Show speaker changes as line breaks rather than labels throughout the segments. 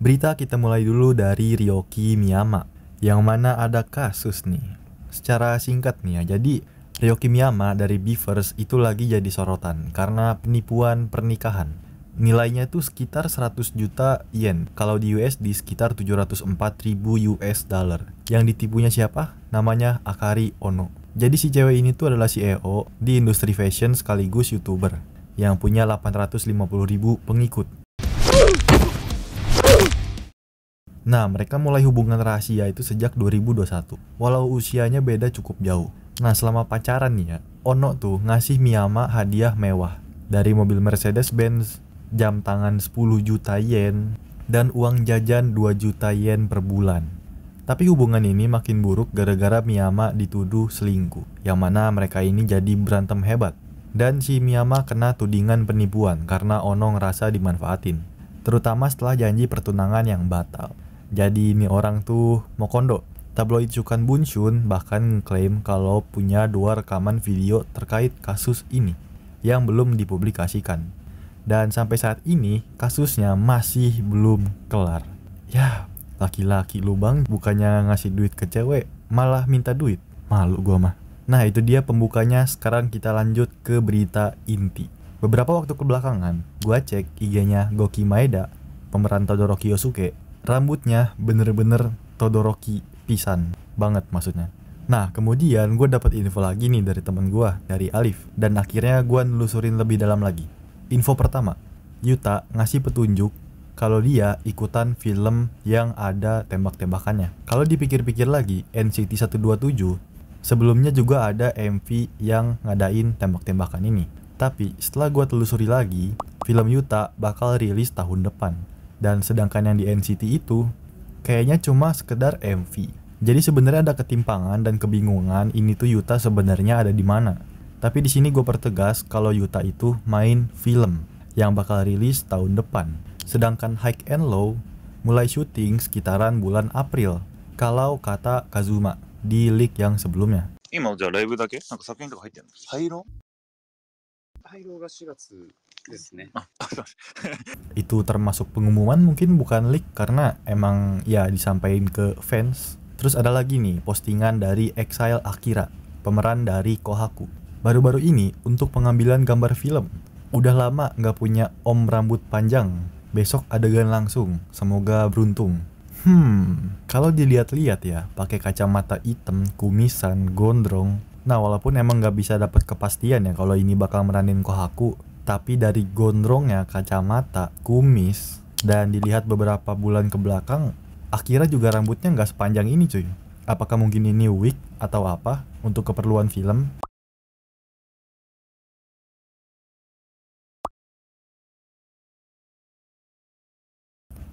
Berita kita mulai dulu dari Ryoki Miyama, yang mana ada kasus nih. Secara singkat nih ya, jadi Ryoki Miyama dari Beavers itu lagi jadi sorotan karena penipuan pernikahan. Nilainya itu sekitar 100 juta yen, kalau di USD sekitar 704.000 US dollar. Yang ditipunya siapa? Namanya Akari Ono. Jadi si cewek ini tuh adalah CEO di industri fashion sekaligus YouTuber yang punya 850.000 pengikut. Nah, mereka mulai hubungan rahasia itu sejak 2021, walau usianya beda cukup jauh. Nah, selama pacaran nih ya, Ono tuh ngasih Miyama hadiah mewah. Dari mobil Mercedes-Benz, jam tangan 10 juta yen, dan uang jajan 2 juta yen per bulan. Tapi hubungan ini makin buruk gara-gara Miyama dituduh selingkuh, yang mana mereka ini jadi berantem hebat. Dan si Miyama kena tudingan penipuan karena Ono ngerasa dimanfaatin, terutama setelah janji pertunangan yang batal. Jadi ini orang tuh mau kondo. Tabloid Shukan Bunshun bahkan klaim kalau punya 2 rekaman video terkait kasus ini yang belum dipublikasikan. Dan sampai saat ini kasusnya masih belum kelar. Ya, laki-laki lu bang bukannya ngasih duit ke cewek, malah minta duit. Malu gua mah. Nah itu dia pembukanya, sekarang kita lanjut ke berita inti. Beberapa waktu kebelakangan, gua cek IG-nya Goki Maeda, pemeran Todoroki Yosuke. Rambutnya bener-bener Todoroki pisan banget maksudnya. Nah kemudian gue dapat info lagi nih dari temen gue, dari Alif. Dan akhirnya gue nelusurin lebih dalam lagi. Info pertama, Yuta ngasih petunjuk kalau dia ikutan film yang ada tembak-tembakannya. Kalau dipikir-pikir lagi, NCT 127 sebelumnya juga ada MV yang ngadain tembak-tembakan ini. Tapi setelah gue telusuri lagi, film Yuta bakal rilis tahun depan. Dan sedangkan yang di NCT itu kayaknya cuma sekedar MV. Jadi sebenarnya ada ketimpangan dan kebingungan ini tuh Yuta sebenarnya ada di mana. Tapi di sini gue pertegas kalau Yuta itu main film yang bakal rilis tahun depan. Sedangkan High and Low mulai syuting sekitaran bulan April, kalau kata Kazuma di leak yang sebelumnya.
今じゃあライブだけなんか作品とか入ってるの？廃炉？
廃炉が4月ですね。
Itu termasuk pengumuman, mungkin bukan leak karena emang ya disampaikan ke fans. Terus ada lagi nih postingan dari Exile Akira, pemeran dari Kohaku. Baru-baru ini untuk pengambilan gambar film. Udah lama nggak punya om rambut panjang. Besok adegan langsung, semoga beruntung. Kalau dilihat-lihat ya, pakai kacamata hitam, kumisan, gondrong. Nah walaupun emang nggak bisa dapat kepastian ya kalau ini bakal meranin Kohaku, tapi dari gondrongnya, kacamata, kumis, dan dilihat beberapa bulan ke belakang, Akira juga rambutnya nggak sepanjang ini cuy. Apakah mungkin ini wig atau apa untuk keperluan film?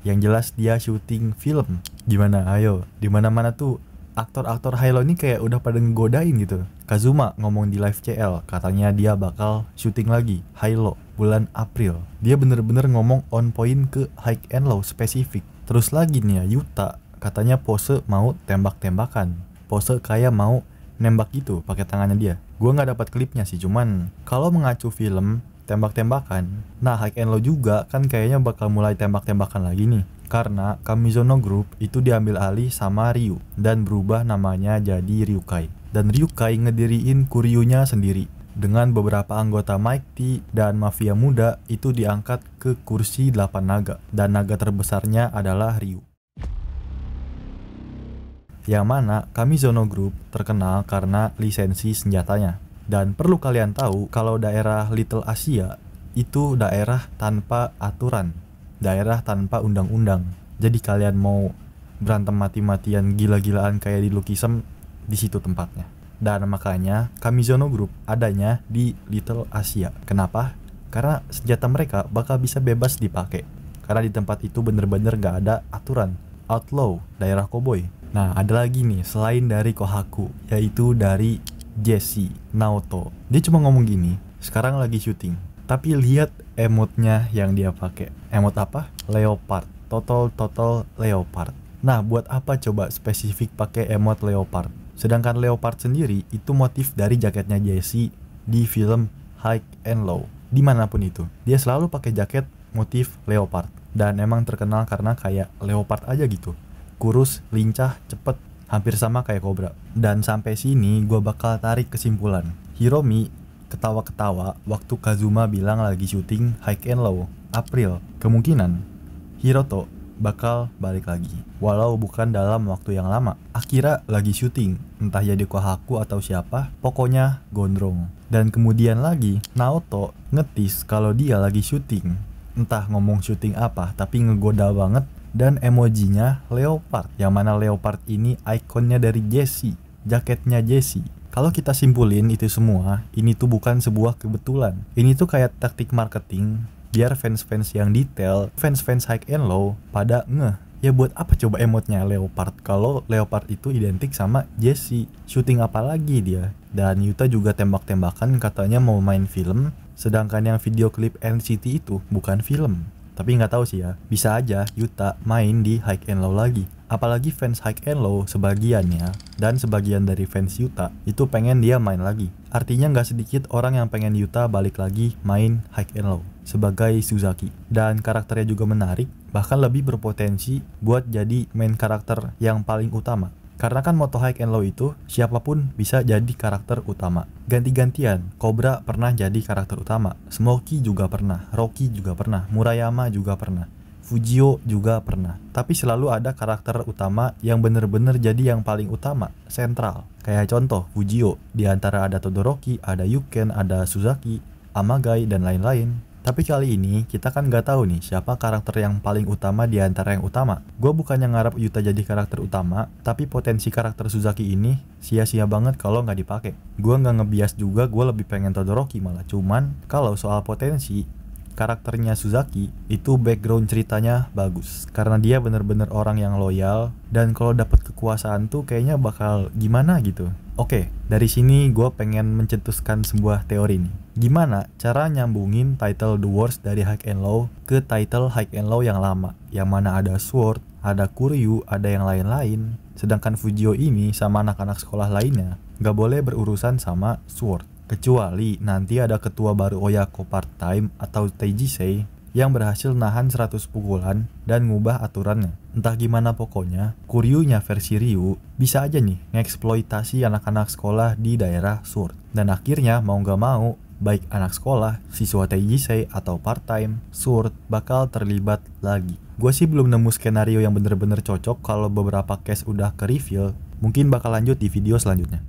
Yang jelas dia syuting film. Gimana? Ayo, dimana-mana tuh aktor-aktor Halo ini kayak udah pada ngegodain gitu. Kazuma ngomong di live CL, katanya dia bakal syuting lagi Halo bulan April. Dia bener-bener ngomong on point ke High and Low spesifik. Terus lagi nih ya, Yuta katanya pose mau tembak-tembakan. Pose kayak mau nembak gitu pakai tangannya dia. Gua nggak dapat klipnya sih, cuman kalau mengacu film tembak-tembakan, nah High and Low juga kan kayaknya bakal mulai tembak-tembakan lagi nih. Karena Kamizono Group itu diambil alih sama Ryu dan berubah namanya jadi Ryukai. Dan Ryukai ngediriin Kuryunya sendiri. Dengan beberapa anggota Mighty dan Mafia Muda itu diangkat ke kursi 8 naga. Dan naga terbesarnya adalah Ryu. Yang mana Kamizono Group terkenal karena lisensi senjatanya. Dan perlu kalian tahu kalau daerah Little Asia itu daerah tanpa aturan, daerah tanpa undang-undang. Jadi kalian mau berantem mati-matian gila-gilaan kayak di Lukisem, di situ tempatnya. Dan makanya Kamizono Group adanya di Little Asia. Kenapa? Karena senjata mereka bakal bisa bebas dipakai. Karena di tempat itu bener-bener gak ada aturan. Outlaw, daerah koboi. Nah ada lagi nih selain dari Kohaku, yaitu dari Jesse Naoto. Dia cuma ngomong gini, sekarang lagi syuting. Tapi lihat emotnya yang dia pakai. Emot apa? Leopard. Total leopard. Nah, buat apa coba spesifik pakai emot leopard? Sedangkan leopard sendiri itu motif dari jaketnya Jesse di film High and Low. Dimanapun itu, dia selalu pakai jaket motif leopard. dan emang terkenal karena kayak leopard aja gitu. Kurus, lincah, cepet, hampir sama kayak kobra. Dan sampai sini gue bakal tarik kesimpulan. Hiromi ketawa-ketawa waktu Kazuma bilang lagi syuting High and Low April. Kemungkinan Hiroto bakal balik lagi, walau bukan dalam waktu yang lama. Akira lagi syuting, entah jadi Kohaku atau siapa, pokoknya gondrong. Dan kemudian lagi Naoto ngetis kalau dia lagi syuting, entah ngomong syuting apa, tapi ngegoda banget. Dan emojinya leopard, yang mana leopard ini ikonnya dari Jessie, jaketnya Jessie. Kalau kita simpulin itu semua, ini tuh bukan sebuah kebetulan. Ini tuh kayak taktik marketing biar fans-fans yang detail, fans-fans High and Low pada ngeh. Ya buat apa coba emotnya leopard kalau leopard itu identik sama Jessie? Syuting apa lagi dia? Dan Yuta juga tembak-tembakan katanya mau main film, sedangkan yang video klip NCT itu bukan film. Tapi nggak tahu sih ya, bisa aja Yuta main di High and Low lagi. Apalagi fans High and Low sebagiannya dan sebagian dari fans Yuta itu pengen dia main lagi. Artinya nggak sedikit orang yang pengen Yuta balik lagi main High and Low sebagai Suzaki. Dan karakternya juga menarik, bahkan lebih berpotensi buat jadi main karakter yang paling utama. Karena kan moto High and Low itu siapapun bisa jadi karakter utama. Ganti-gantian, Cobra pernah jadi karakter utama, Smokey juga pernah, Rocky juga pernah, Murayama juga pernah, Fujio juga pernah. Tapi selalu ada karakter utama yang bener-bener jadi yang paling utama, sentral. Kayak contoh Fujio, di antara ada Todoroki, ada Yuken, ada Suzaki, Amagai, dan lain-lain. Tapi kali ini kita kan nggak tahu nih siapa karakter yang paling utama di antara yang utama. Gue bukannya ngarep Yuta jadi karakter utama, tapi potensi karakter Suzaki ini sia-sia banget kalau nggak dipakai. Gue nggak ngebias juga, gue lebih pengen Todoroki malah. Cuman kalau soal potensi, karakternya Suzaki itu background ceritanya bagus karena dia bener-bener orang yang loyal, dan kalau dapat kekuasaan tuh kayaknya bakal gimana gitu. Oke, dari sini gue pengen mencetuskan sebuah teori nih. Gimana cara nyambungin title The Wars dari High and Low ke title High and Low yang lama, yang mana ada Sword, ada Kuryu, ada yang lain-lain. Sedangkan Fujio ini sama anak-anak sekolah lainnya gak boleh berurusan sama Sword, kecuali nanti ada ketua baru Oyako part-time atau Teijisei yang berhasil nahan 100 pukulan dan ngubah aturannya. Entah gimana pokoknya, Kuryunya versi Ryu bisa aja nih ngeksploitasi anak-anak sekolah di daerah Sword. Dan akhirnya mau gak mau, baik anak sekolah, siswa Teijisei atau part-time, Sword bakal terlibat lagi. Gue sih belum nemu skenario yang bener-bener cocok. Kalau beberapa case udah ke reveal, mungkin bakal lanjut di video selanjutnya.